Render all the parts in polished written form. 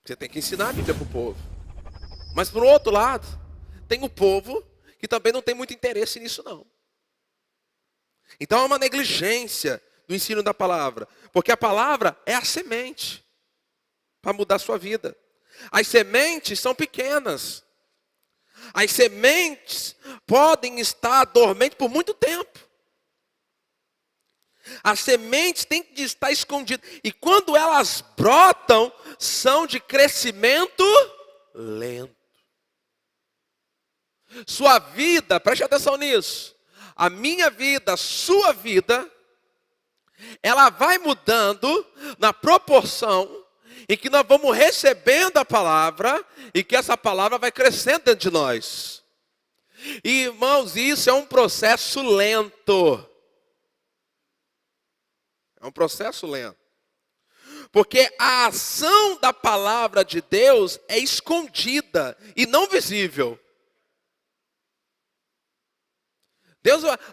Você tem que ensinar a Bíblia para o povo. Mas por outro lado, tem o povo que também não tem muito interesse nisso não. Então é uma negligência do ensino da palavra. Porque a palavra é a semente para mudar a sua vida. As sementes são pequenas. As sementes podem estar dormentes por muito tempo. As sementes têm que estar escondidas. E quando elas brotam, são de crescimento lento. Sua vida, preste atenção nisso. A minha vida, a sua vida, ela vai mudando na proporção em que nós vamos recebendo a palavra e que essa palavra vai crescendo dentro de nós. E, irmãos, isso é um processo lento. É um processo lento. Porque a ação da palavra de Deus é escondida e não visível.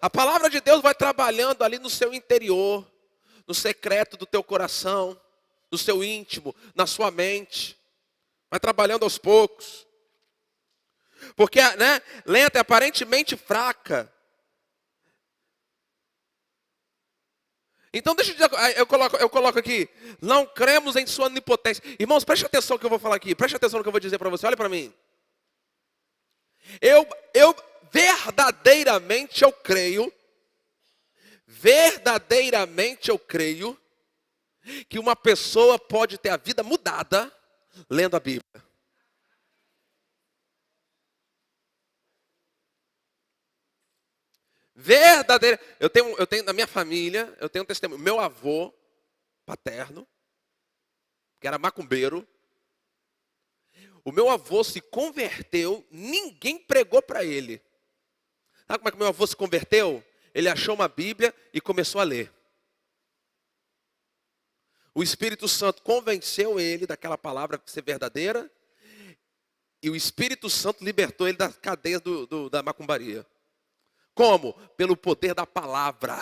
A palavra de Deus vai trabalhando ali no seu interior, no secreto do teu coração, no seu íntimo, na sua mente. Vai trabalhando aos poucos. Porque, lenta é aparentemente fraca. Então deixa eu dizer, eu coloco aqui, não cremos em sua onipotência. Irmãos, preste atenção no que eu vou falar aqui, preste atenção no que eu vou dizer para você, olha para mim. Eu verdadeiramente eu creio que uma pessoa pode ter a vida mudada lendo a Bíblia. Verdadeira. Eu tenho na minha família, eu tenho um testemunho. Meu avô paterno, que era macumbeiro, o meu avô se converteu, ninguém pregou para ele. Sabe como é que meu avô se converteu? Ele achou uma Bíblia e começou a ler. O Espírito Santo convenceu ele daquela palavra ser verdadeira. E o Espírito Santo libertou ele das cadeias da macumbaria. Como? Pelo poder da palavra.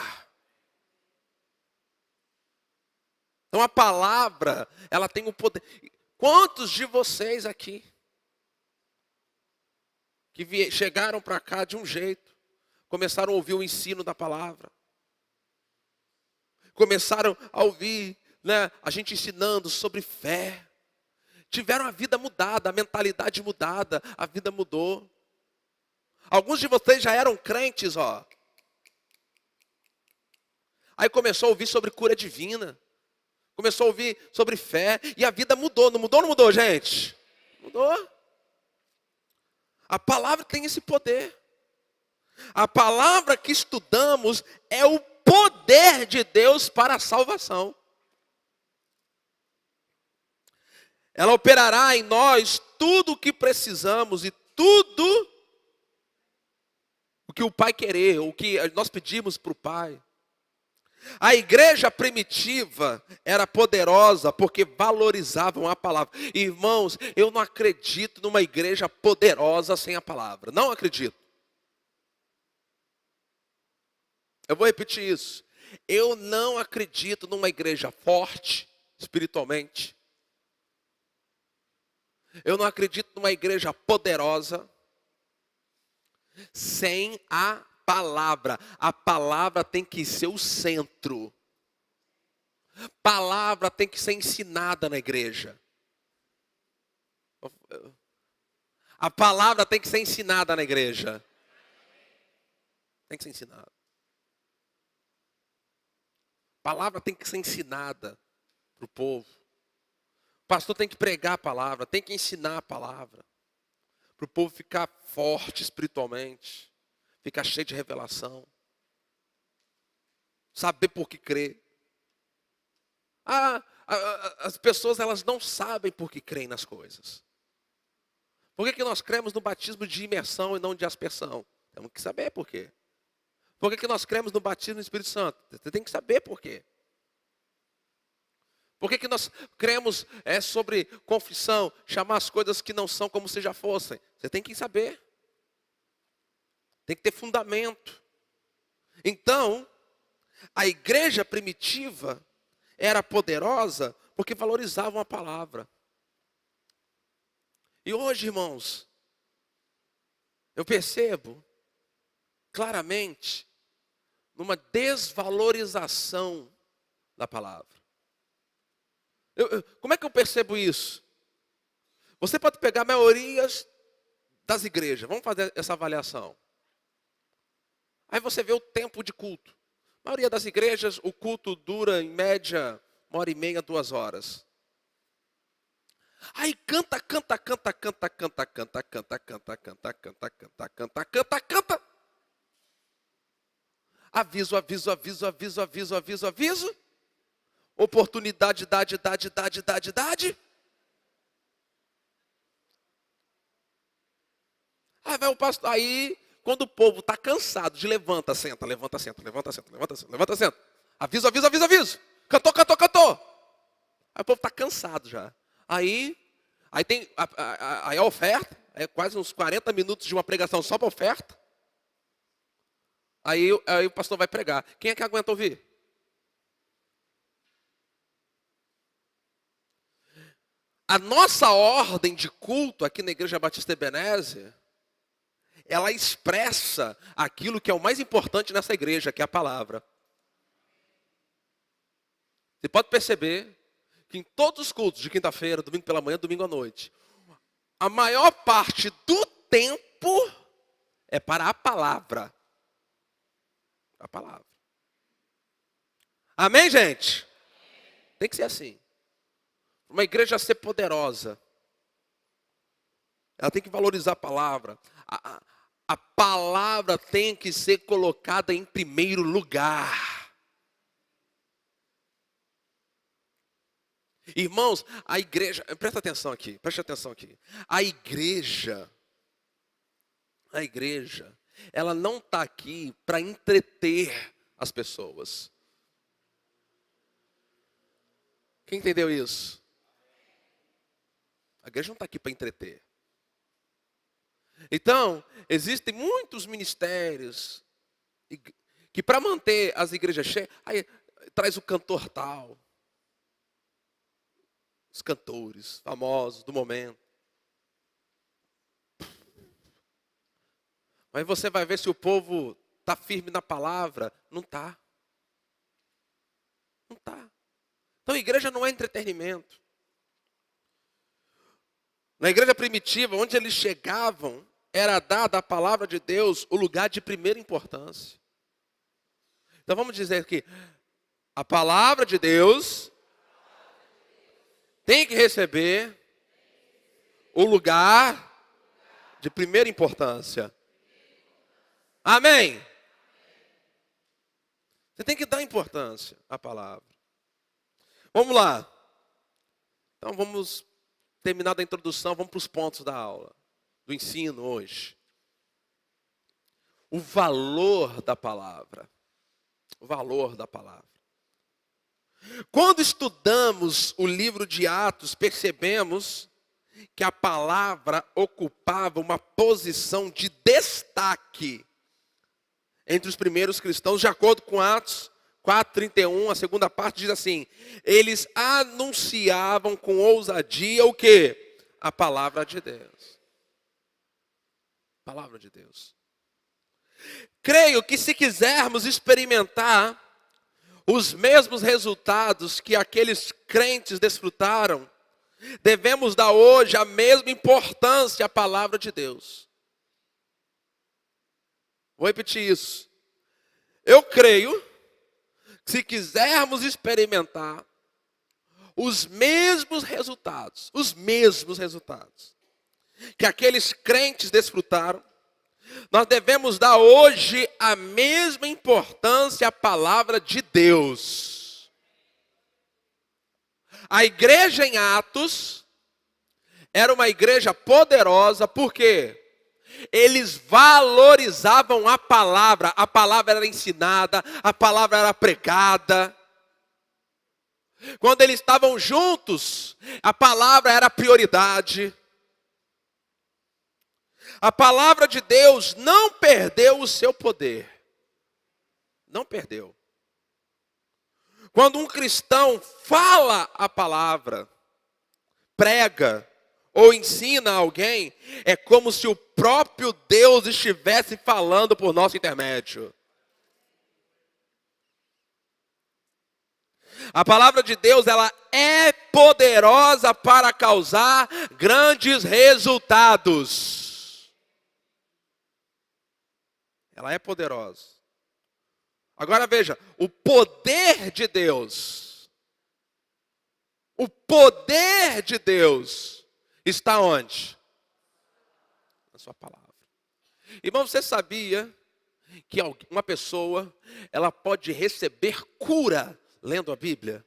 Então a palavra, ela tem o poder. Quantos de vocês aqui que chegaram para cá de um jeito, começaram a ouvir o ensino da palavra, começaram a ouvir, a gente ensinando sobre fé, tiveram a vida mudada, a mentalidade mudada, a vida mudou. Alguns de vocês já eram crentes, ó. Aí começou a ouvir sobre cura divina. Começou a ouvir sobre fé. E a vida mudou. Não mudou ou não mudou, gente? Mudou. A palavra tem esse poder. A palavra que estudamos é o poder de Deus para a salvação. Ela operará em nós tudo o que precisamos e tudo o que o Pai querer, o que nós pedimos para o Pai. A igreja primitiva era poderosa porque valorizavam a palavra. Irmãos, eu não acredito numa igreja poderosa sem a palavra. Não acredito. Eu vou repetir isso. Eu não acredito numa igreja forte espiritualmente. Eu não acredito numa igreja poderosa sem a palavra. A palavra tem que ser o centro. Palavra tem que ser ensinada na igreja. A palavra tem que ser ensinada na igreja. Tem que ser ensinada. A palavra tem que ser ensinada para o povo. O pastor tem que pregar a palavra, tem que ensinar a palavra. Para o povo ficar forte espiritualmente, ficar cheio de revelação, saber por que crer. As pessoas, elas não sabem por que creem nas coisas. Por que nós cremos no batismo de imersão e não de aspersão? Temos que saber por quê. Por que nós cremos no batismo do Espírito Santo? Você tem que saber por quê. Por que nós cremos sobre confissão, chamar as coisas que não são como se já fossem? Você tem que saber. Tem que ter fundamento. Então, a igreja primitiva era poderosa porque valorizavam a palavra. E hoje, irmãos, eu percebo claramente numa desvalorização da palavra. Como é que eu percebo isso? Você pode pegar a maioria das igrejas, vamos fazer essa avaliação. Aí você vê o tempo de culto. A maioria das igrejas, o culto dura em média 1h30, 2 horas. Aí canta. Aviso. Oportunidade, dade. Aí vai o pastor, aí quando o povo está cansado de levanta, senta. Aviso. Cantou. Aí o povo está cansado já. Aí tem aí a oferta, é quase uns 40 minutos de uma pregação só para oferta. Aí o pastor vai pregar. Quem é que aguenta ouvir? A nossa ordem de culto aqui na Igreja Batista Ebenezer, ela expressa aquilo que é o mais importante nessa igreja, que é a palavra. Você pode perceber que em todos os cultos de quinta-feira, domingo pela manhã, domingo à noite, a maior parte do tempo é para a palavra. A palavra. Amém, gente? Tem que ser assim. Uma igreja ser poderosa, ela tem que valorizar a palavra. A palavra tem que ser colocada em primeiro lugar. Irmãos, a igreja, preste atenção aqui. A igreja, ela não está aqui para entreter as pessoas. Quem entendeu isso? A igreja não está aqui para entreter. Então, existem muitos ministérios que para manter as igrejas cheias, aí traz o cantor tal. Os cantores famosos do momento. Mas você vai ver se o povo está firme na palavra. Não está. Então a igreja não é entretenimento. Na igreja primitiva, onde eles chegavam, era dada à palavra de Deus o lugar de primeira importância. Então vamos dizer que a palavra de Deus tem que receber o lugar de primeira importância. Amém? Você tem que dar importância à palavra. Vamos lá. Então vamos terminar da introdução, vamos para os pontos da aula, do ensino hoje. O valor da palavra. O valor da palavra. Quando estudamos o livro de Atos, percebemos que a palavra ocupava uma posição de destaque entre os primeiros cristãos, de acordo com Atos 4:31, a segunda parte diz assim: eles anunciavam com ousadia o quê? A palavra de Deus. Palavra de Deus. Creio que se quisermos experimentar os mesmos resultados que aqueles crentes desfrutaram, devemos dar hoje a mesma importância à palavra de Deus. Vou repetir isso. Eu creio que se quisermos experimentar os mesmos resultados que aqueles crentes desfrutaram, nós devemos dar hoje a mesma importância à palavra de Deus. A igreja em Atos era uma igreja poderosa, porque eles valorizavam a palavra era ensinada, a palavra era pregada. Quando eles estavam juntos, a palavra era prioridade. A palavra de Deus não perdeu o seu poder. Não perdeu. Quando um cristão fala a palavra, prega ou ensina alguém, é como se o próprio Deus estivesse falando por nosso intermédio. A palavra de Deus, ela é poderosa para causar grandes resultados. Ela é poderosa. Agora veja, o poder de Deus. O poder de Deus está onde? Na sua palavra. Irmão, você sabia que uma pessoa, ela pode receber cura lendo a Bíblia?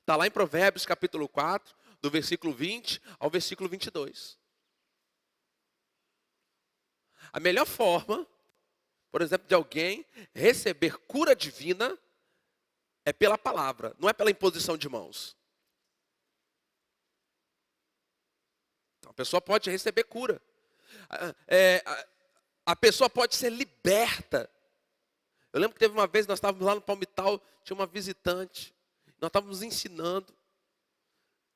Está lá em Provérbios capítulo 4, do versículo 20 ao versículo 22. A melhor forma, por exemplo, de alguém receber cura divina é pela palavra, não é pela imposição de mãos. Então, a pessoa pode receber cura. A pessoa pode ser liberta. Eu lembro que teve uma vez, nós estávamos lá no Palmital, tinha uma visitante, nós estávamos ensinando.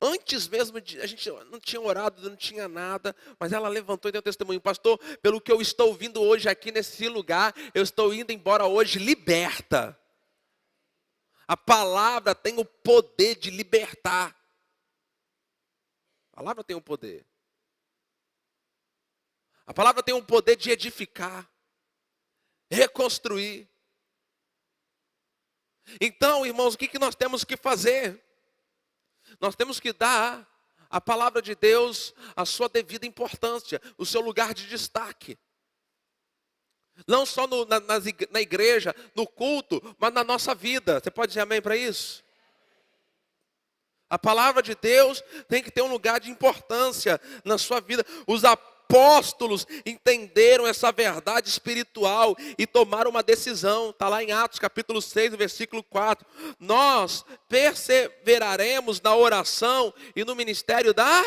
Antes mesmo, a gente não tinha orado, não tinha nada, mas ela levantou e deu testemunho. Pastor, pelo que eu estou ouvindo hoje aqui nesse lugar, eu estou indo embora hoje liberta. A palavra tem o poder de libertar. A palavra tem o poder. A palavra tem o poder de edificar, reconstruir. Então, irmãos, o que nós temos que fazer? Nós temos que dar à palavra de Deus a sua devida importância, o seu lugar de destaque. Não só na igreja, no culto, mas na nossa vida. Você pode dizer amém para isso? A palavra de Deus tem que ter um lugar de importância na sua vida. Os apóstolos entenderam essa verdade espiritual e tomaram uma decisão. Está lá em Atos capítulo 6, versículo 4. Nós perseveraremos na oração e no ministério da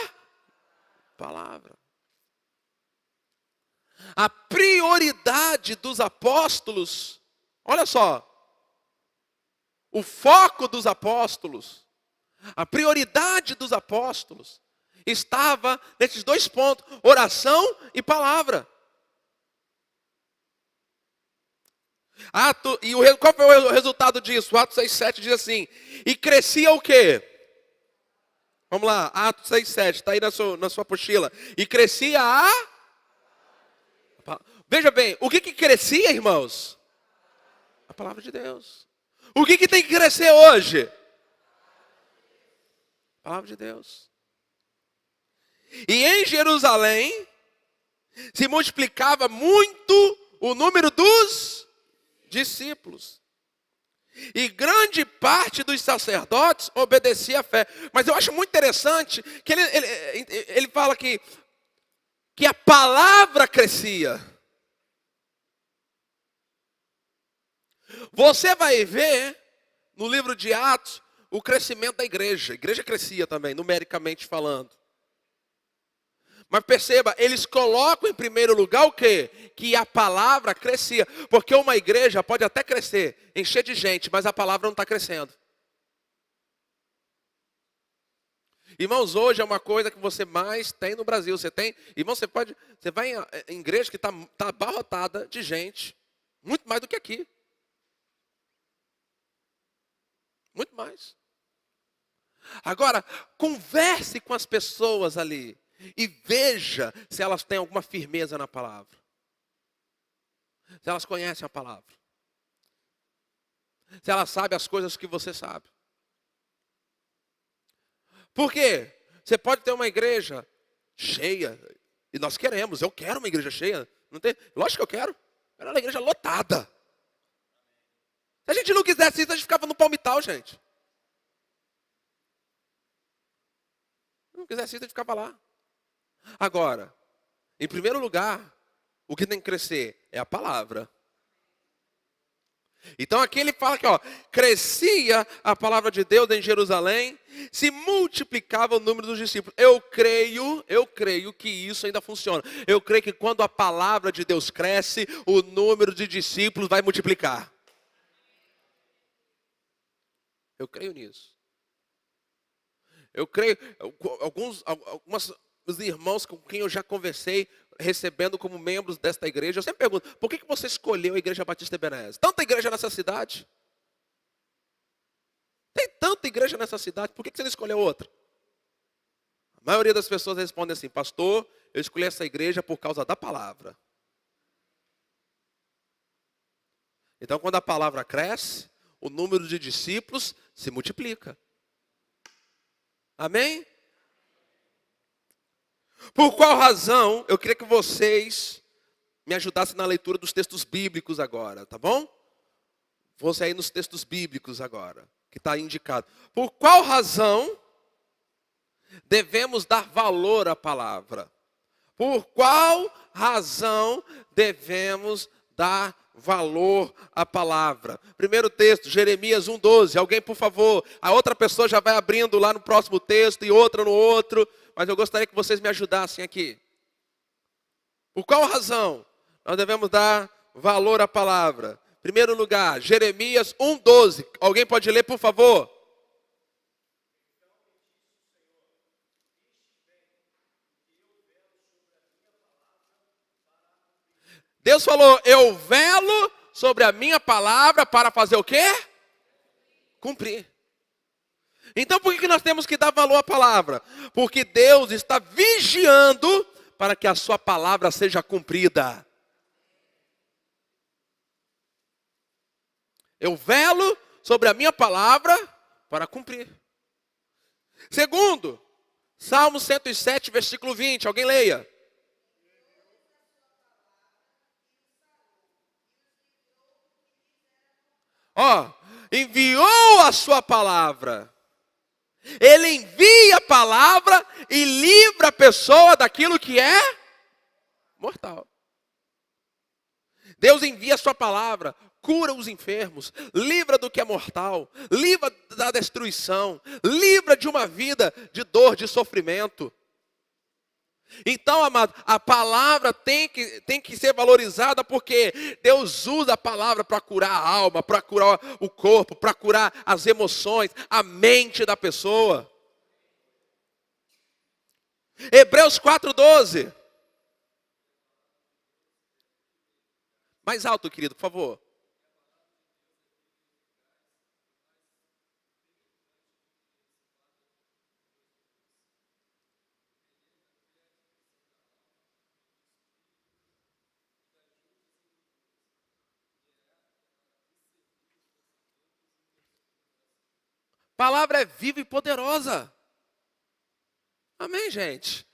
palavra. A prioridade dos apóstolos, olha só, o foco dos apóstolos, a prioridade dos apóstolos estava nesses dois pontos, oração e palavra. Qual foi o resultado disso? Atos 6,7 diz assim, e crescia o quê? Vamos lá, Atos 6,7, está aí na sua apostila. E crescia Veja bem, o que crescia, irmãos? A palavra de Deus. O que tem que crescer hoje? A palavra de Deus. E em Jerusalém se multiplicava muito o número dos discípulos. E grande parte dos sacerdotes obedecia à fé. Mas eu acho muito interessante que ele fala que a palavra crescia. Você vai ver no livro de Atos o crescimento da igreja. A igreja crescia também, numericamente falando. Mas perceba, eles colocam em primeiro lugar o quê? Que a palavra crescia. Porque uma igreja pode até crescer, encher de gente, mas a palavra não está crescendo. Irmãos, hoje é uma coisa que você mais tem no Brasil. Irmão, você vai em igreja que está abarrotada de gente, muito mais do que aqui. Muito mais. Agora, converse com as pessoas ali e veja se elas têm alguma firmeza na palavra. Se elas conhecem a palavra. Se elas sabem as coisas que você sabe. Por quê? Você pode ter uma igreja cheia, e nós queremos, eu quero uma igreja cheia. Não tem? Lógico que eu quero. Eu quero uma igreja lotada. Se a gente não quisesse isso, a gente ficava no Palmital, gente. Se não quisesse isso, a gente ficava lá. Agora, em primeiro lugar, o que tem que crescer é a palavra. Então aqui ele fala que crescia a palavra de Deus em Jerusalém, se multiplicava o número dos discípulos. Eu creio que isso ainda funciona. Eu creio que quando a palavra de Deus cresce, o número de discípulos vai multiplicar. Eu creio nisso. Eu creio, alguns irmãos com quem eu já conversei, recebendo como membros desta igreja, eu sempre pergunto, por que você escolheu a Igreja Batista Ebenezer? Tanta igreja nessa cidade. Tem tanta igreja nessa cidade, por que você não escolheu outra? A maioria das pessoas responde assim, pastor, eu escolhi essa igreja por causa da palavra. Então, quando a palavra cresce, o número de discípulos se multiplica. Amém? Por qual razão eu queria que vocês me ajudassem na leitura dos textos bíblicos agora, tá bom? Vou sair nos textos bíblicos agora, que está indicado. Por qual razão devemos dar valor à palavra? Por qual razão devemos dar valor à palavra? Primeiro texto, Jeremias 1:12. Alguém, por favor. A outra pessoa já vai abrindo lá no próximo texto e outra no outro. Mas eu gostaria que vocês me ajudassem aqui. Por qual razão nós devemos dar valor à palavra? Primeiro lugar, Jeremias 1:12. Alguém pode ler, por favor? Deus falou, eu velo sobre a minha palavra para fazer o quê? Cumprir. Então por que nós temos que dar valor à palavra? Porque Deus está vigiando para que a sua palavra seja cumprida. Eu velo sobre a minha palavra para cumprir. Segundo, Salmo 107, versículo 20. Alguém leia. Enviou a sua palavra. Ele envia a palavra e livra a pessoa daquilo que é mortal. Deus envia a sua palavra, cura os enfermos, livra do que é mortal, livra da destruição, livra de uma vida de dor, de sofrimento. Então, amado, a palavra tem que ser valorizada porque Deus usa a palavra para curar a alma, para curar o corpo, para curar as emoções, a mente da pessoa. Hebreus 4:12. Mais alto, querido, por favor. A palavra é viva e poderosa. Amém, gente?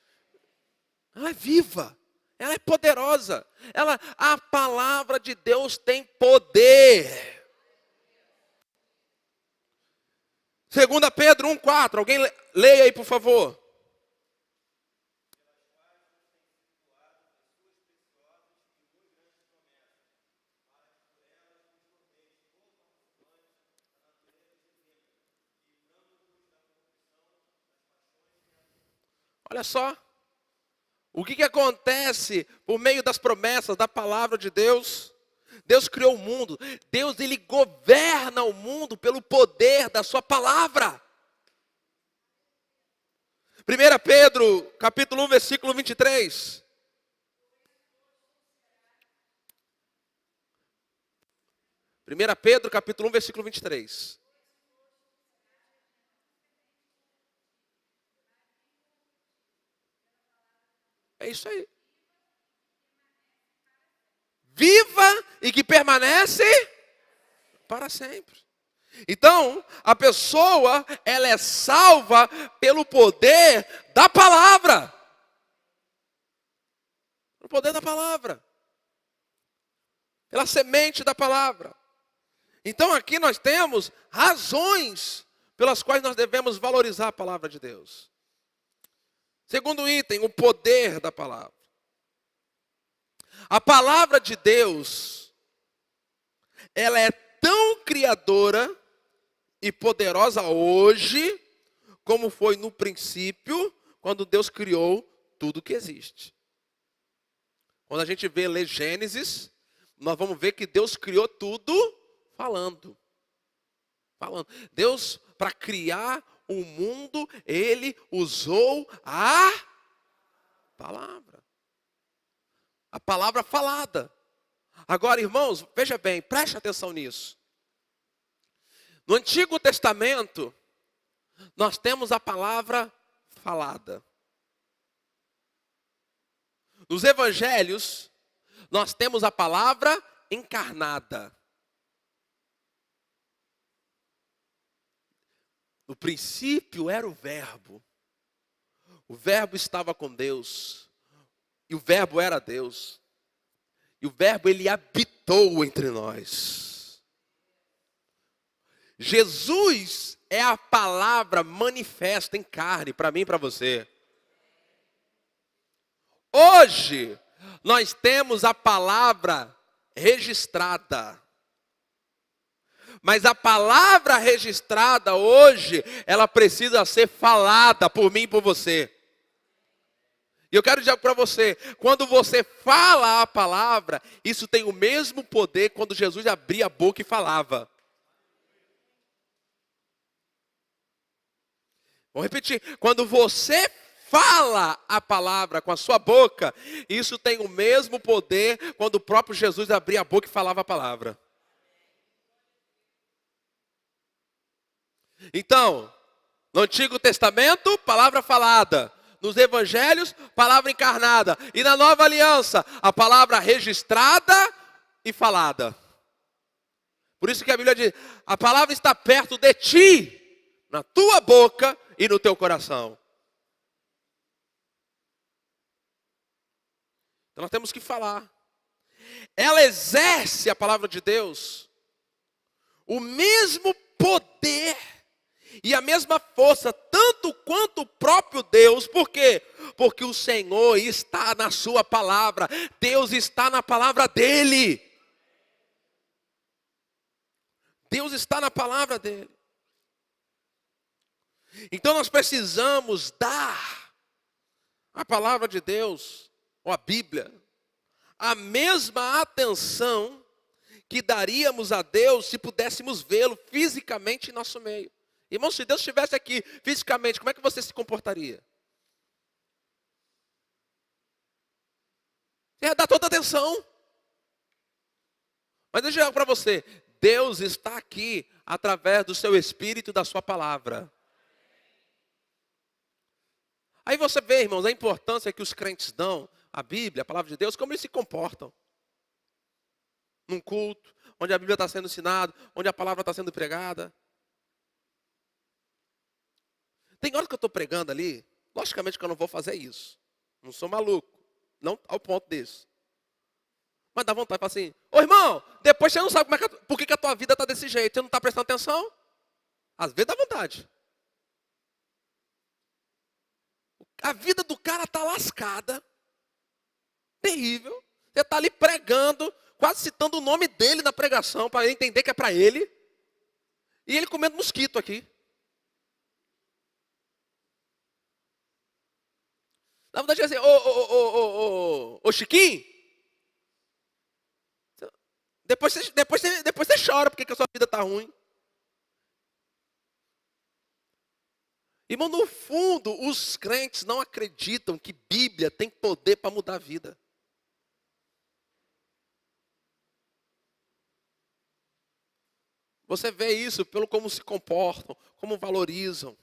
Ela é viva. Ela é poderosa. A palavra de Deus tem poder. 2 Pedro 1:4. Alguém leia aí, por favor. Olha só. O que acontece por meio das promessas, da palavra de Deus? Deus criou o mundo. Deus, Ele governa o mundo pelo poder da sua palavra. 1 Pedro, capítulo 1, versículo 23. Primeira Pedro, capítulo 1, versículo 23. É isso aí. Viva e que permanece para sempre. Então, a pessoa, ela é salva pelo poder da palavra. O poder da palavra. Pela semente da palavra. Então aqui nós temos razões pelas quais nós devemos valorizar a palavra de Deus. Segundo item, o poder da palavra. A palavra de Deus, ela é tão criadora e poderosa hoje, como foi no princípio, quando Deus criou tudo que existe. Quando a gente lê Gênesis, nós vamos ver que Deus criou tudo falando. Deus, para criar o mundo, ele usou a palavra. A palavra falada. Agora, irmãos, veja bem, preste atenção nisso. No Antigo Testamento, nós temos a palavra falada. Nos Evangelhos, nós temos a palavra encarnada. No princípio era o Verbo. O Verbo estava com Deus. E o Verbo era Deus. E o Verbo, ele habitou entre nós. Jesus é a palavra manifesta em carne para mim e para você. Hoje, nós temos a palavra registrada. Mas a palavra registrada hoje, ela precisa ser falada por mim e por você. E eu quero dizer para você, quando você fala a palavra, isso tem o mesmo poder quando Jesus abria a boca e falava. Vou repetir, quando você fala a palavra com a sua boca, isso tem o mesmo poder quando o próprio Jesus abria a boca e falava a palavra. Então, no Antigo Testamento, palavra falada. Nos Evangelhos, palavra encarnada. E na Nova Aliança, a palavra registrada e falada. Por isso que a Bíblia diz, a palavra está perto de ti, na tua boca e no teu coração. Então nós temos que falar. Ela exerce, a palavra de Deus, o mesmo poder e a mesma força, tanto quanto o próprio Deus. Por quê? Porque o Senhor está na sua palavra. Deus está na palavra dele. Deus está na palavra dele. Então nós precisamos dar à palavra de Deus, ou a Bíblia, a mesma atenção que daríamos a Deus se pudéssemos vê-lo fisicamente em nosso meio. Irmão, se Deus estivesse aqui fisicamente, como é que você se comportaria? Você ia dar toda atenção. Mas deixa eu dizer para você, Deus está aqui através do seu Espírito e da sua palavra. Aí você vê, irmãos, a importância que os crentes dão à Bíblia, a palavra de Deus, como eles se comportam. Num culto, onde a Bíblia está sendo ensinada, onde a palavra está sendo pregada. Tem hora que eu estou pregando ali, logicamente que eu não vou fazer isso. Não sou maluco, não ao ponto desse. Mas dá vontade de falar assim, ô irmão, depois você não sabe por que a tua vida está desse jeito, você não está prestando atenção? Às vezes dá vontade. A vida do cara está lascada, terrível. Você está ali pregando, quase citando o nome dele na pregação, para ele entender que é para ele. E ele comendo mosquito aqui. Dá vontade de dizer, ô Chiquinho, depois você chora porque que a sua vida está ruim. Irmão, no fundo, os crentes não acreditam que Bíblia tem poder para mudar a vida. Você vê isso pelo como se comportam, como valorizam.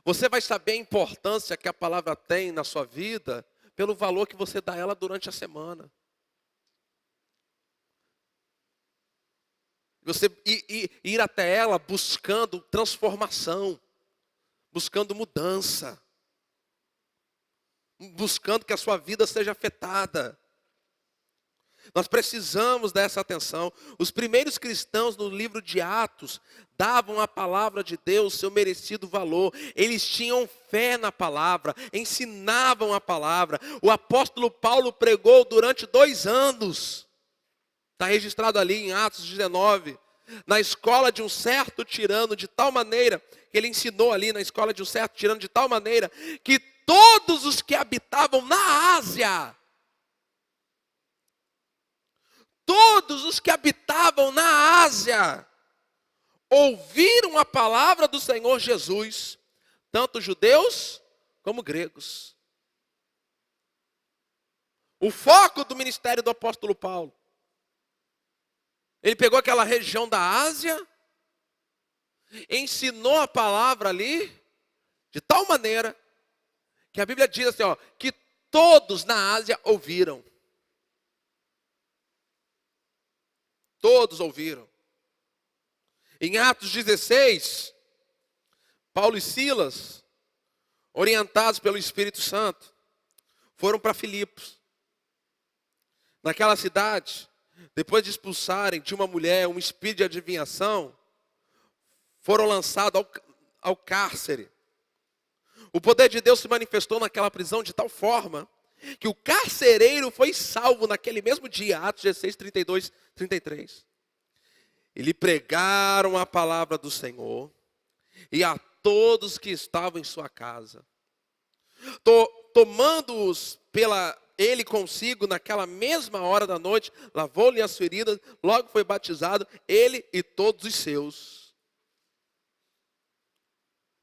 Você vai saber a importância que a palavra tem na sua vida pelo valor que você dá a ela durante a semana. Você ir até ela buscando transformação, buscando mudança, buscando que a sua vida seja afetada. Nós precisamos dessa atenção. Os primeiros cristãos no livro de Atos davam à palavra de Deus seu merecido valor. Eles tinham fé na palavra, ensinavam a palavra. O apóstolo Paulo pregou durante 2 anos. Está registrado ali em Atos 19. Na escola de um certo tirano, de tal maneira, que ele ensinou ali na escola de um certo tirano, de tal maneira, que todos os que habitavam na Ásia, todos os que habitavam na Ásia ouviram a palavra do Senhor Jesus, tanto judeus como gregos. O foco do ministério do apóstolo Paulo. Ele pegou aquela região da Ásia, ensinou a palavra ali, de tal maneira, que a Bíblia diz assim, que todos na Ásia ouviram. Todos ouviram. Em Atos 16, Paulo e Silas, orientados pelo Espírito Santo, foram para Filipos. Naquela cidade, depois de expulsarem de uma mulher um espírito de adivinhação, foram lançados ao cárcere. O poder de Deus se manifestou naquela prisão de tal forma que o carcereiro foi salvo naquele mesmo dia, Atos 16, 32, 33. E lhe pregaram a palavra do Senhor e a todos que estavam em sua casa. Tomando-os ele consigo naquela mesma hora da noite, lavou-lhe as feridas, logo foi batizado, ele e todos os seus.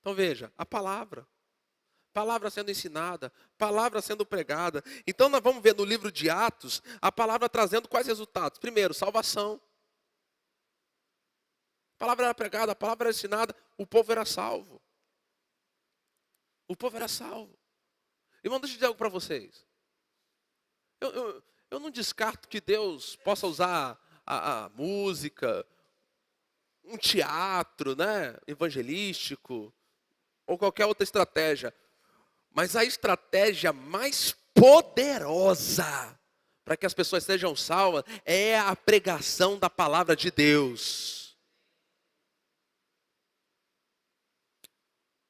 Então veja, a palavra sendo ensinada, palavra sendo pregada. Então nós vamos ver no livro de Atos, a palavra trazendo quais resultados? Primeiro, salvação. A palavra era pregada, a palavra era ensinada, o povo era salvo. O povo era salvo. Irmão, deixa eu dizer algo para vocês. Eu não descarto que Deus possa usar a música, um teatro, né, evangelístico, ou qualquer outra estratégia. Mas a estratégia mais poderosa para que as pessoas sejam salvas é a pregação da palavra de Deus.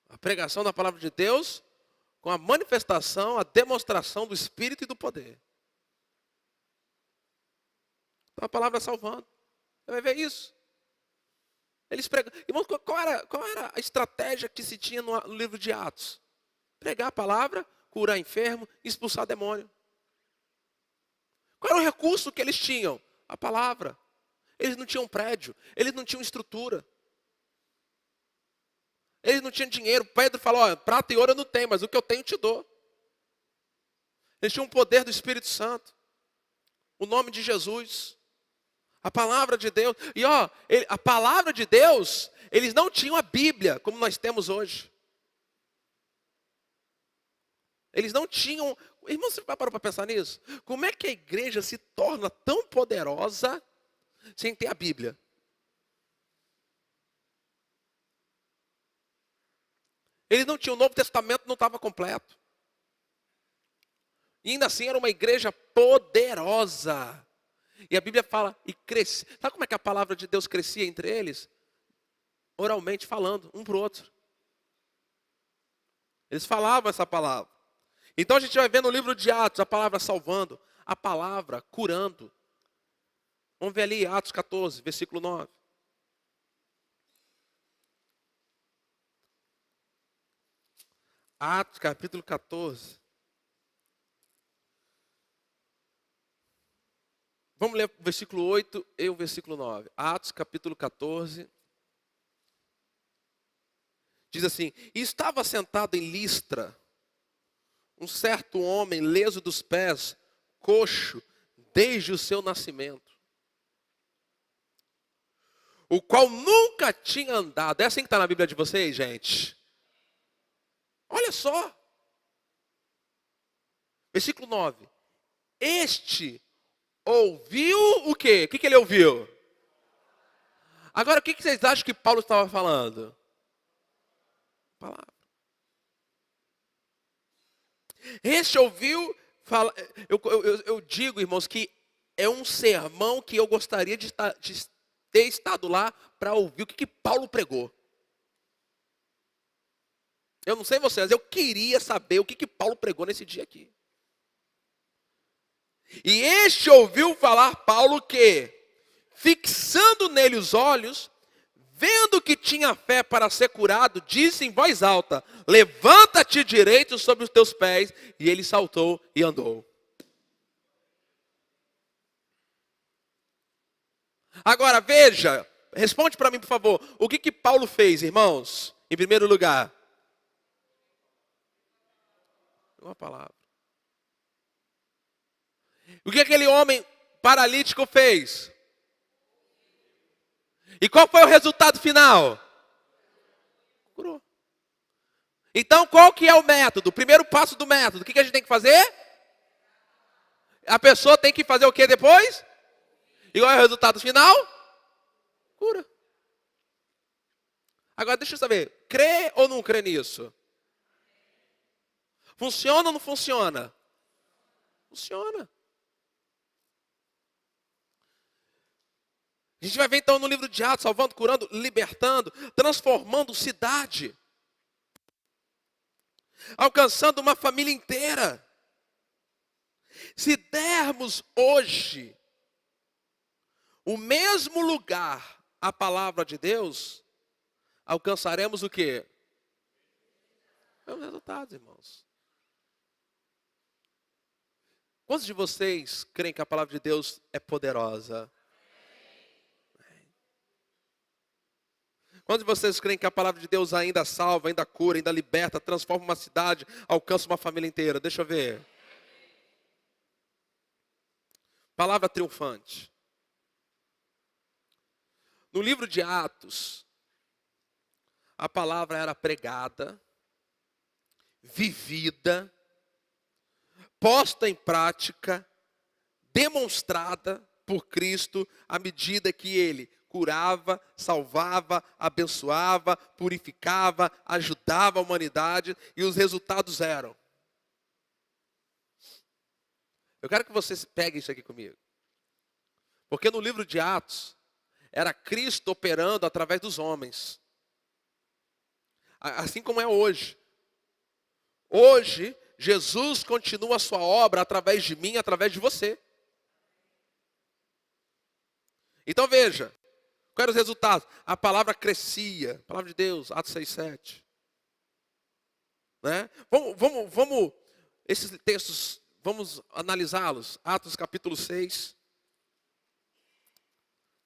A pregação da palavra de Deus com a manifestação, a demonstração do Espírito e do poder. Então a palavra salvando. Você vai ver isso. Eles pregam. Irmãos, qual era a estratégia que se tinha no livro de Atos? Pregar a palavra, curar enfermo, expulsar demônio. Qual era o recurso que eles tinham? A palavra. Eles não tinham prédio, eles não tinham estrutura. Eles não tinham dinheiro. Pedro falou, prata e ouro eu não tenho, mas o que eu tenho eu te dou. Eles tinham o poder do Espírito Santo. O nome de Jesus. A palavra de Deus. E a palavra de Deus, eles não tinham a Bíblia, como nós temos hoje. Eles não tinham... Irmão, você parou para pensar nisso? Como é que a igreja se torna tão poderosa sem ter a Bíblia? Eles não tinham o Novo Testamento, não estava completo. E ainda assim era uma igreja poderosa. E a Bíblia fala, e cresce. Sabe como é que a palavra de Deus crescia entre eles? Oralmente falando, um para o outro. Eles falavam essa palavra. Então a gente vai ver no livro de Atos a palavra salvando, a palavra curando. Vamos ver ali Atos 14, versículo 9. Atos capítulo 14. Vamos ler o versículo 8 e o versículo 9. Atos capítulo 14. Diz assim, e estava sentado em Listra, um certo homem leso dos pés, coxo, desde o seu nascimento, o qual nunca tinha andado. É assim que está na Bíblia de vocês, gente? Olha só. Versículo 9. Este ouviu o quê? O que ele ouviu? Agora, o que vocês acham que Paulo estava falando? Palavra. Este ouviu, eu digo, irmãos, que é um sermão que eu gostaria de ter estado lá para ouvir o que Paulo pregou. Eu não sei vocês, eu queria saber o que Paulo pregou nesse dia aqui. E este ouviu falar Paulo que, fixando nele os olhos, vendo que tinha fé para ser curado, disse em voz alta, levanta-te direito sobre os teus pés. E ele saltou e andou. Agora veja, Responde para mim, por favor. O que Paulo fez, irmãos? Em primeiro lugar. Uma palavra. O que aquele homem paralítico fez? E qual foi o resultado final? Curou. Então, qual que é o método? O primeiro passo do método. O que a gente tem que fazer? A pessoa tem que fazer o que depois? E qual é o resultado final? Cura. Agora, deixa eu saber. Crê ou não crê nisso? Funciona ou não funciona? Funciona. A gente vai ver então no livro de Atos, salvando, curando, libertando, transformando cidade. Alcançando uma família inteira. Se dermos hoje o mesmo lugar à palavra de Deus, alcançaremos o quê? É os resultados, irmãos. Quantos de vocês creem que a palavra de Deus é poderosa? Quantos de vocês creem que a palavra de Deus ainda salva, ainda cura, ainda liberta, transforma uma cidade, alcança uma família inteira? Deixa eu ver. Palavra triunfante. No livro de Atos, a palavra era pregada, vivida, posta em prática, demonstrada por Cristo à medida que Ele curava, salvava, abençoava, purificava, ajudava a humanidade, e os resultados eram. Eu quero que vocês peguem isso aqui comigo. Porque no livro de Atos, era Cristo operando através dos homens. Assim como é hoje. Hoje, Jesus continua a sua obra através de mim, através de você. Então veja, quais eram os resultados? A palavra crescia, a palavra de Deus, Atos 6:7. Né? Vamos, esses textos, vamos analisá-los. Atos capítulo 6.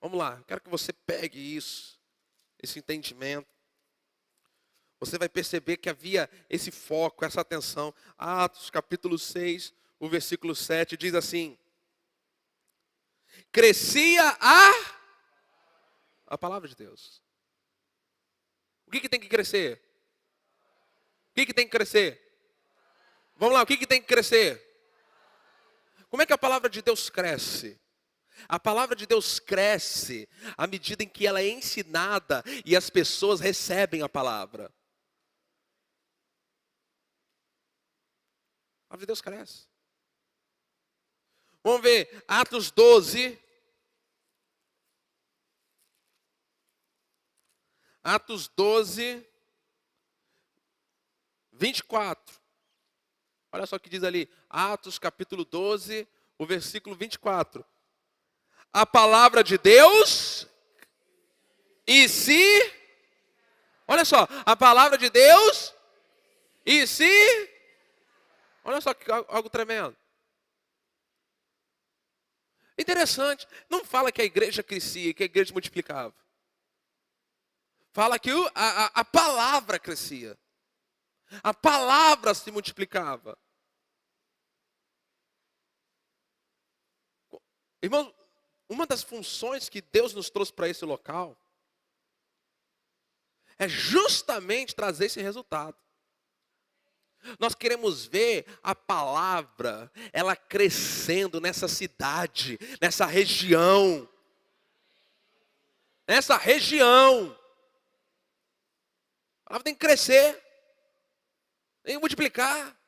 Vamos lá, quero que você pegue isso, esse entendimento. Você vai perceber que havia esse foco, essa atenção. Atos capítulo 6, o versículo 7 diz assim: crescia a palavra de Deus. O que tem que crescer? O que tem que crescer? Vamos lá, o que tem que crescer? Como é que a palavra de Deus cresce? A palavra de Deus cresce à medida em que ela é ensinada e as pessoas recebem a palavra. A palavra de Deus cresce. Vamos ver, Atos 12. Atos 12, 24. Olha só o que diz ali. Atos capítulo 12, o versículo 24. A palavra de Deus e se... Olha só, a palavra de Deus e se... Olha só que algo tremendo. Interessante, não fala que a igreja crescia, que a igreja multiplicava. Fala que a palavra crescia. A palavra se multiplicava. Irmãos, uma das funções que Deus nos trouxe para esse local é justamente trazer esse resultado. Nós queremos ver a palavra, ela crescendo nessa cidade, nessa região. Nessa região. A palavra tem que crescer, tem que multiplicar.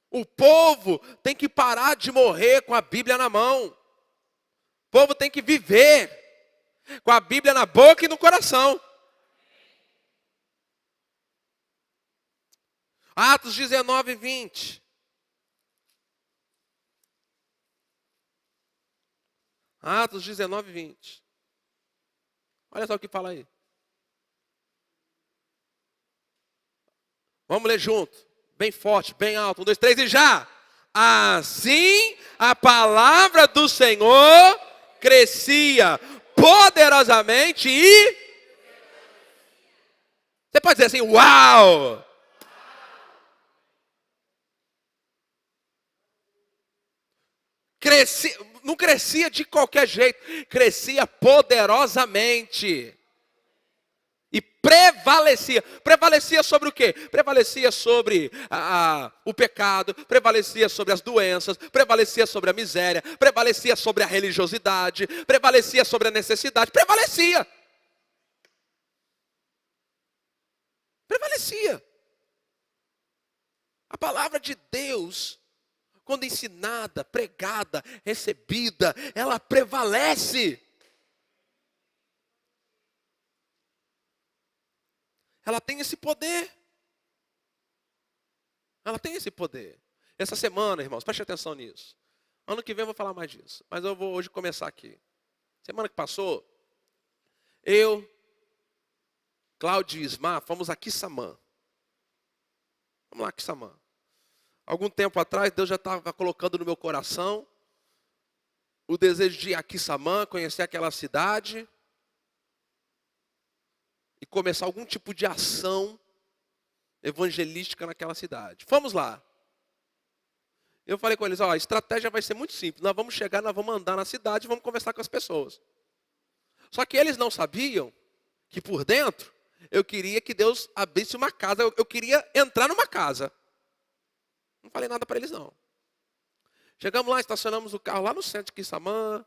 O povo tem que parar de morrer com a Bíblia na mão. O povo tem que viver com a Bíblia na boca e no coração. Atos 19, 20. Atos 19, 20. Olha só o que fala aí. Vamos ler junto. Bem forte, bem alto. 1, 2, 3 e já. Assim a palavra do Senhor crescia poderosamente e... Você pode dizer assim, uau! Não crescia de qualquer jeito, crescia poderosamente. E prevalecia. Prevalecia sobre o quê? Prevalecia sobre o pecado, prevalecia sobre as doenças, prevalecia sobre a miséria, prevalecia sobre a religiosidade, prevalecia sobre a necessidade, prevalecia. Prevalecia. A palavra de Deus, quando ensinada, pregada, recebida, ela prevalece. Ela tem esse poder. Ela tem esse poder. Essa semana, irmãos, preste atenção nisso. Ano que vem eu vou falar mais disso. Mas eu vou hoje começar aqui. Semana que passou, eu, Cláudio e Ismar, fomos a Quissamã. Vamos lá, Quissamã. Algum tempo atrás, Deus já estava colocando no meu coração o desejo de ir a Quissamã, conhecer aquela cidade e começar algum tipo de ação evangelística naquela cidade. Fomos lá. Eu falei com eles, ó, a estratégia vai ser muito simples. Nós vamos chegar, nós vamos andar na cidade e vamos conversar com as pessoas. Só que eles não sabiam que por dentro eu queria que Deus abrisse uma casa. Eu queria entrar numa casa. Não falei nada para eles não. Chegamos lá, estacionamos o carro lá no centro de Quissamã.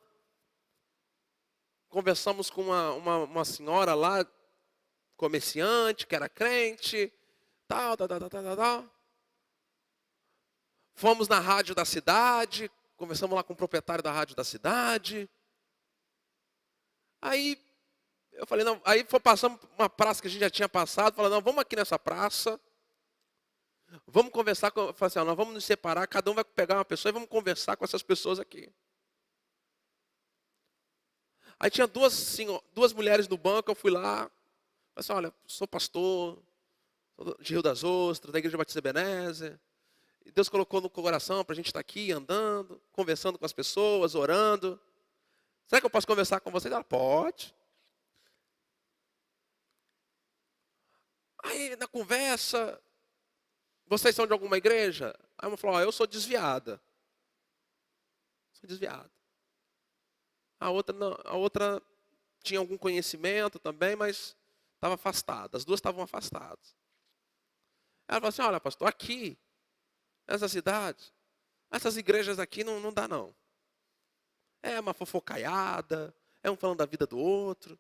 Conversamos com uma senhora lá, comerciante, que era crente. Tal. Fomos na rádio da cidade, conversamos lá com o proprietário da rádio da cidade. Aí eu falei, não, aí passamos uma praça que a gente já tinha passado, falei, não, vamos aqui nessa praça. Vamos conversar com, falei assim, ó, nós vamos nos separar, cada um vai pegar uma pessoa e vamos conversar com essas pessoas aqui. Aí tinha duas mulheres no banco, eu fui lá, falei assim, olha, sou pastor, sou de Rio das Ostras, da Igreja Batista Ebenezer. E Deus colocou no coração para a gente estar aqui andando, conversando com as pessoas, orando. Será que eu posso conversar com vocês? Ela, pode. Aí na conversa, vocês são de alguma igreja? Aí uma falou, ó, eu sou desviada. Sou desviada. A outra não, a outra tinha algum conhecimento também, mas estava afastada. As duas estavam afastadas. Ela falou assim, olha pastor, aqui, nessa cidade, essas igrejas aqui não dá não. É uma fofocaiada, é um falando da vida do outro.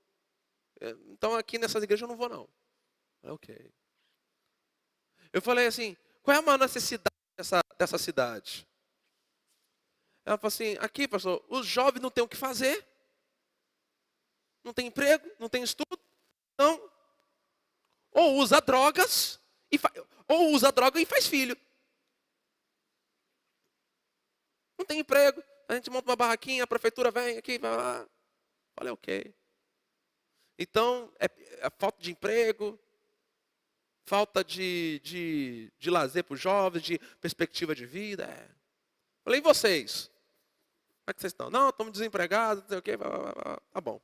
Então aqui nessas igrejas eu não vou não. Ok. Eu falei assim, qual é a maior necessidade dessa cidade? Ela falou assim, aqui pastor, os jovens não têm o que fazer. Não tem emprego, não tem estudo. Então, ou usa drogas, ou usa droga e faz filho. Não tem emprego, a gente monta uma barraquinha, a prefeitura vem aqui, vai lá. Falei, ok. Então, é falta de emprego, falta de lazer para os jovens, de perspectiva de vida. É. Falei, e vocês? Como é que vocês estão? Não, estamos desempregados, não sei o quê. Tá bom.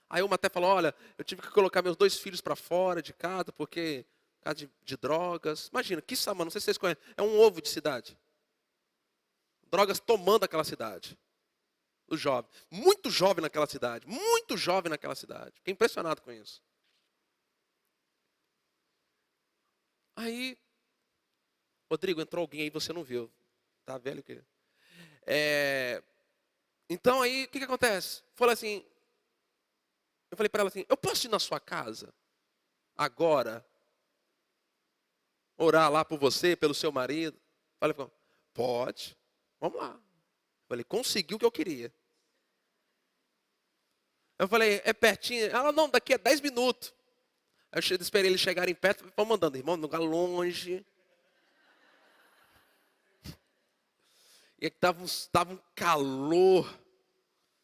Aí uma até falou, olha, eu tive que colocar meus 2 filhos para fora de casa, porque por causa de drogas. Imagina, Quissamã, não sei se vocês conhecem, é um ovo de cidade. Drogas tomando aquela cidade. Os jovens. Muito jovem naquela cidade. Muito jovem naquela cidade. Fiquei impressionado com isso. Aí, Rodrigo, entrou alguém aí, você não viu. Tá velho que... Então aí, o que acontece? Falei assim, eu falei para ela assim, eu posso ir na sua casa agora? Orar lá por você, pelo seu marido? Falei, pode. Vamos lá. Falei, consegui o que eu queria. Eu falei, é pertinho? Ela, não, daqui a 10 minutos. Aí eu esperei eles chegarem perto, vamos mandando, irmão, num lugar longe. E estava um calor,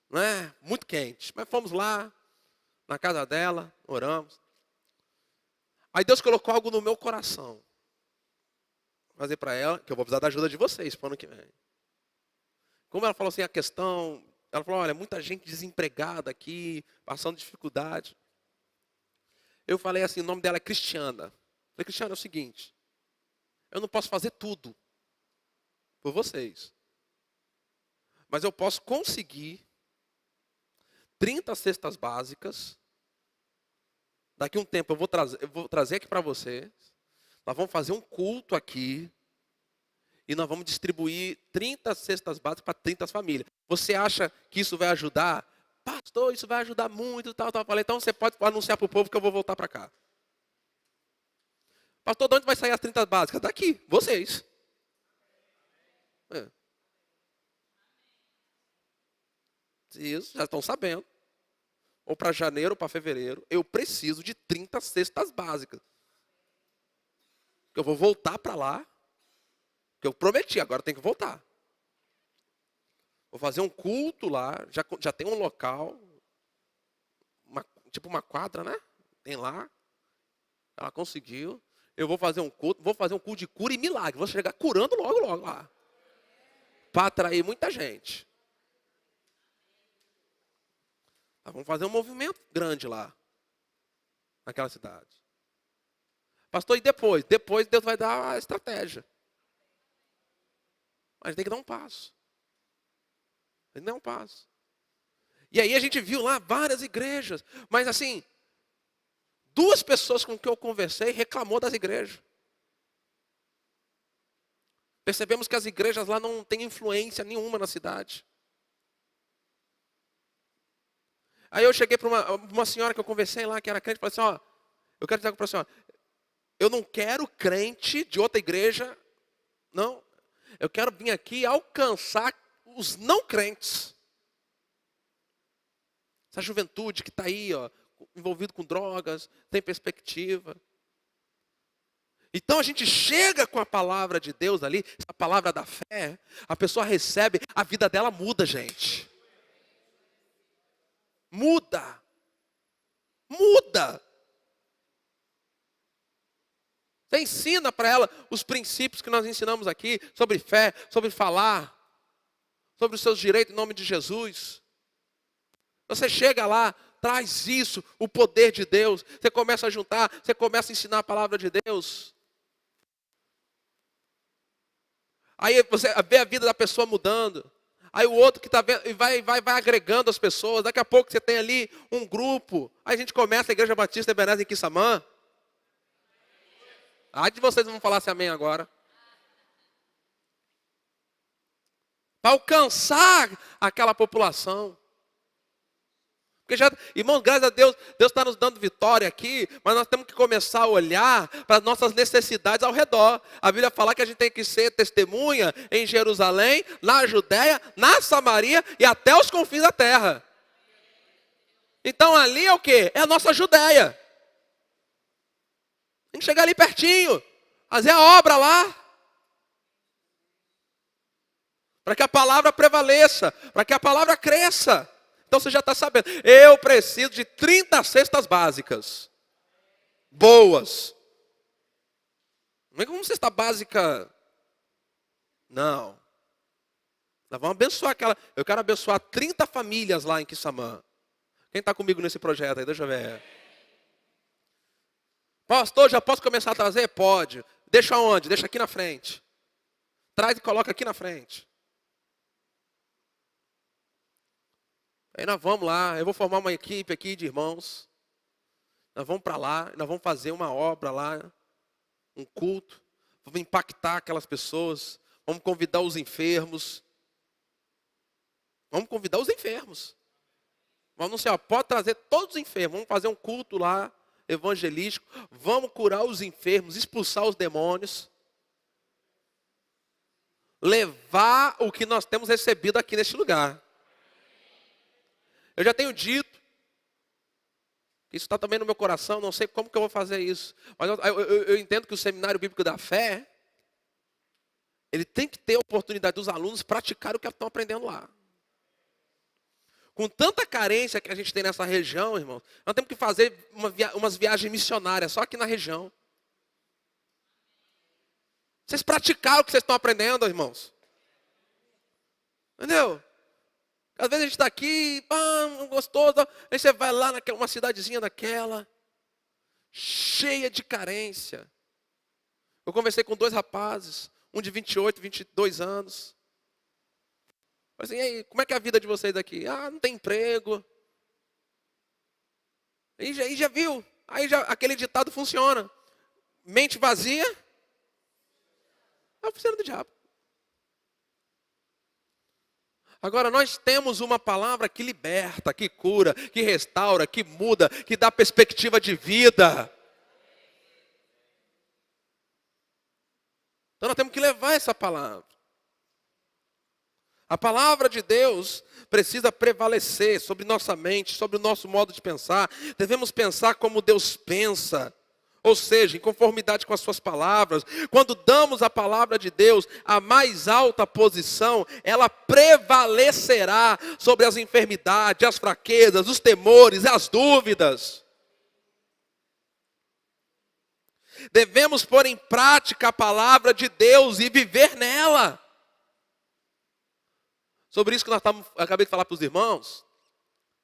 né? Muito quente. Mas fomos lá, na casa dela, oramos. Aí Deus colocou algo no meu coração. Vou fazer para ela, que eu vou precisar da ajuda de vocês para o ano que vem. Como ela falou assim, a questão, Ela falou, olha, muita gente desempregada aqui, passando dificuldade. Eu falei assim, o nome dela é Cristiana. Eu falei, Cristiana, é o seguinte, eu não posso fazer tudo por vocês. Mas eu posso conseguir 30 cestas básicas. Daqui a um tempo eu vou trazer aqui para vocês. Nós vamos fazer um culto aqui. E nós vamos distribuir 30 cestas básicas para 30 famílias. Você acha que isso vai ajudar? Pastor, isso vai ajudar muito, tal. Eu falei, então você pode anunciar para o povo que eu vou voltar para cá. Pastor, de onde vai sair as 30 básicas? Daqui, vocês. É. Isso, já estão sabendo. Ou para janeiro ou para fevereiro, eu preciso de 30 cestas básicas. Eu vou voltar para lá. Que eu prometi, agora tem que voltar. Vou fazer um culto lá, já tem um local, tipo uma quadra, né? Tem lá. Ela conseguiu. Eu vou fazer um culto de cura e milagre. Vou chegar curando logo lá. Para atrair muita gente. Vamos fazer um movimento grande lá. Naquela cidade. Pastor, e depois? Depois Deus vai dar a estratégia. Mas tem que dar um passo. Tem que dar um passo. E aí a gente viu lá várias igrejas. Mas assim, 2 pessoas com quem eu conversei reclamou das igrejas. Percebemos que as igrejas lá não têm influência nenhuma na cidade. Aí eu cheguei para uma senhora que eu conversei lá, que era crente, e falei assim, ó, eu quero dizer para a senhora, eu não quero crente de outra igreja, não. Eu quero vir aqui alcançar os não crentes. Essa juventude que está aí, ó, envolvido com drogas, tem perspectiva. Então a gente chega com a palavra de Deus ali, a palavra da fé, a pessoa recebe, a vida dela muda, gente. Muda. Muda. Você ensina para ela os princípios que nós ensinamos aqui, sobre fé, sobre falar, sobre os seus direitos em nome de Jesus. Você chega lá, traz isso, o poder de Deus. Você começa a juntar, você começa a ensinar a palavra de Deus. Aí você vê a vida da pessoa mudando. Aí o outro que está vendo, vai agregando as pessoas. Daqui a pouco você tem ali um grupo. Aí a gente começa a Igreja Batista Ebenezer em Quissamã. Ai de vocês não falar assim amém agora. Para alcançar aquela população. Porque já, irmãos, graças a Deus, Deus está nos dando vitória aqui, mas nós temos que começar a olhar para as nossas necessidades ao redor. A Bíblia fala que a gente tem que ser testemunha em Jerusalém, na Judéia, na Samaria e até os confins da terra. Então ali é o quê? É a nossa Judéia. Tem que chegar ali pertinho, fazer a obra lá. Para que a palavra prevaleça, para que a palavra cresça. Então você já está sabendo, eu preciso de 30 cestas básicas. Boas. Não é como cesta básica. Não. Nós vamos abençoar aquela. Eu quero abençoar 30 famílias lá em Quissamã. Quem está comigo nesse projeto aí? Deixa eu ver. Pastor, já posso começar a trazer? Pode. Deixa onde? Deixa aqui na frente. Traz e coloca aqui na frente. Aí nós vamos lá, eu vou formar uma equipe aqui de irmãos. Nós vamos para lá, nós vamos fazer uma obra lá, um culto. Vamos impactar aquelas pessoas. Vamos convidar os enfermos. Vamos convidar os enfermos. Vamos anunciar, pode trazer todos os enfermos. Vamos fazer um culto lá, evangelístico. Vamos curar os enfermos, expulsar os demônios. Levar o que nós temos recebido aqui neste lugar. Eu já tenho dito, isso está também no meu coração, não sei como que eu vou fazer isso. Mas eu entendo que o Seminário Bíblico da Fé, ele tem que ter a oportunidade dos alunos praticar o que estão aprendendo lá. Com tanta carência que a gente tem nessa região, irmão, nós temos que fazer umas viagens missionárias, só aqui na região. Vocês praticaram o que vocês estão aprendendo, irmãos. Entendeu? Às vezes a gente está aqui, gostoso, aí você vai lá uma cidadezinha daquela, cheia de carência. Eu conversei com 2 rapazes, um de 28, 22 anos. Falei assim, e aí, como é que é a vida de vocês aqui? Não tem emprego. Aí já viu? Aquele ditado funciona. Mente vazia é a oficina do diabo. Agora nós temos uma palavra que liberta, que cura, que restaura, que muda, que dá perspectiva de vida. Então nós temos que levar essa palavra. A palavra de Deus precisa prevalecer sobre nossa mente, sobre o nosso modo de pensar. Devemos pensar como Deus pensa. Ou seja, em conformidade com as suas palavras. Quando damos a palavra de Deus a mais alta posição, ela prevalecerá sobre as enfermidades, as fraquezas, os temores e as dúvidas. Devemos pôr em prática a palavra de Deus e viver nela. Sobre isso que acabei de falar para os irmãos,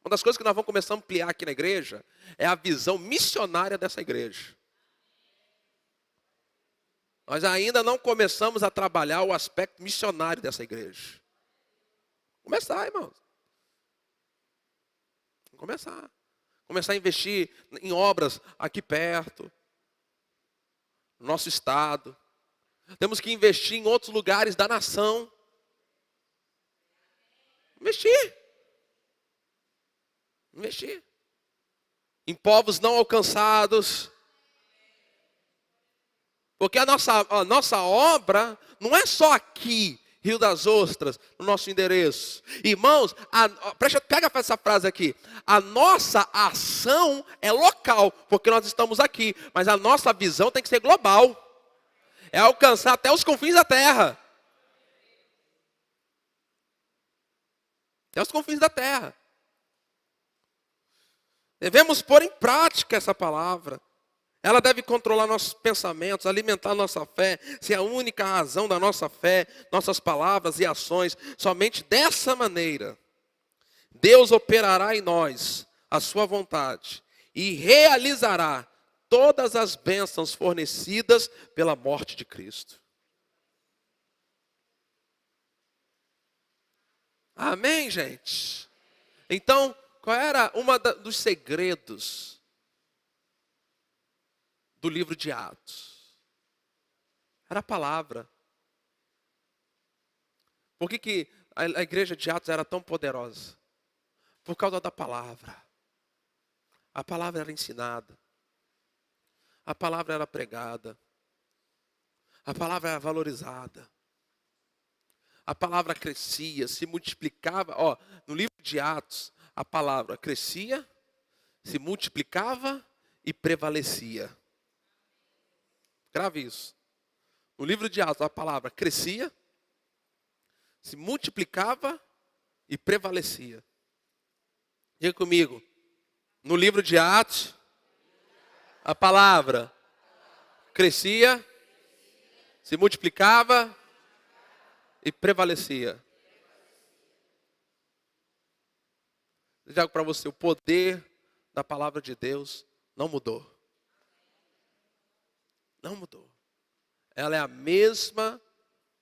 uma das coisas que nós vamos começar a ampliar aqui na igreja é a visão missionária dessa igreja. Nós ainda não começamos a trabalhar o aspecto missionário dessa igreja. Começar, irmãos. Começar. Começar a investir em obras aqui perto, no nosso estado. Temos que investir em outros lugares da nação. Investir. Em povos não alcançados. Porque a nossa obra não é só aqui, Rio das Ostras, no nosso endereço. Irmãos, pega essa frase aqui. A nossa ação é local, porque nós estamos aqui. Mas a nossa visão tem que ser global. É alcançar até os confins da terra. Até os confins da terra. Devemos pôr em prática essa palavra. Ela deve controlar nossos pensamentos, alimentar nossa fé, ser a única razão da nossa fé, nossas palavras e ações. Somente dessa maneira, Deus operará em nós a sua vontade e realizará todas as bênçãos fornecidas pela morte de Cristo. Amém, gente? Então, qual era dos segredos do livro de Atos? Era a palavra. Por que a igreja de Atos era tão poderosa? Por causa da palavra. A palavra era ensinada. A palavra era pregada. A palavra era valorizada. A palavra crescia, se multiplicava. No livro de Atos, a palavra crescia, se multiplicava e prevalecia. Grave isso. No livro de Atos, a palavra crescia, se multiplicava e prevalecia. Diga comigo. No livro de Atos, a palavra crescia, se multiplicava e prevalecia. Eu digo para você, o poder da palavra de Deus não mudou. Não mudou. Ela é a mesma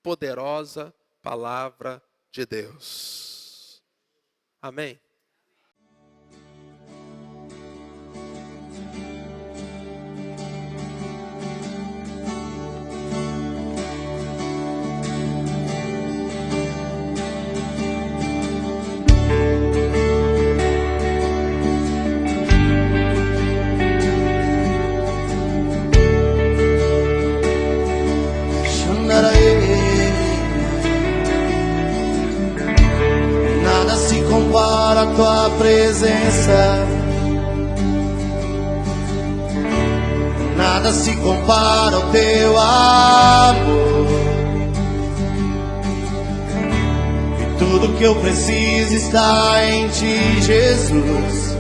poderosa palavra de Deus. Amém? Nada se compara à tua presença. Nada se compara ao teu amor. E tudo que eu preciso está em ti, Jesus.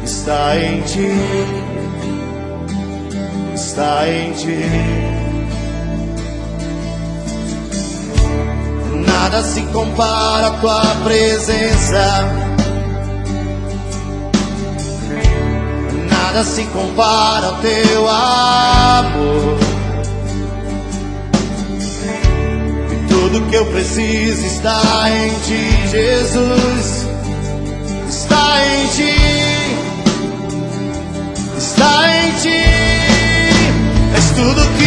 Está em ti. Está em ti. Nada se compara à tua presença. Nada se compara ao teu amor. E tudo que eu preciso está em ti, Jesus. Está em ti. Está em ti. És tudo que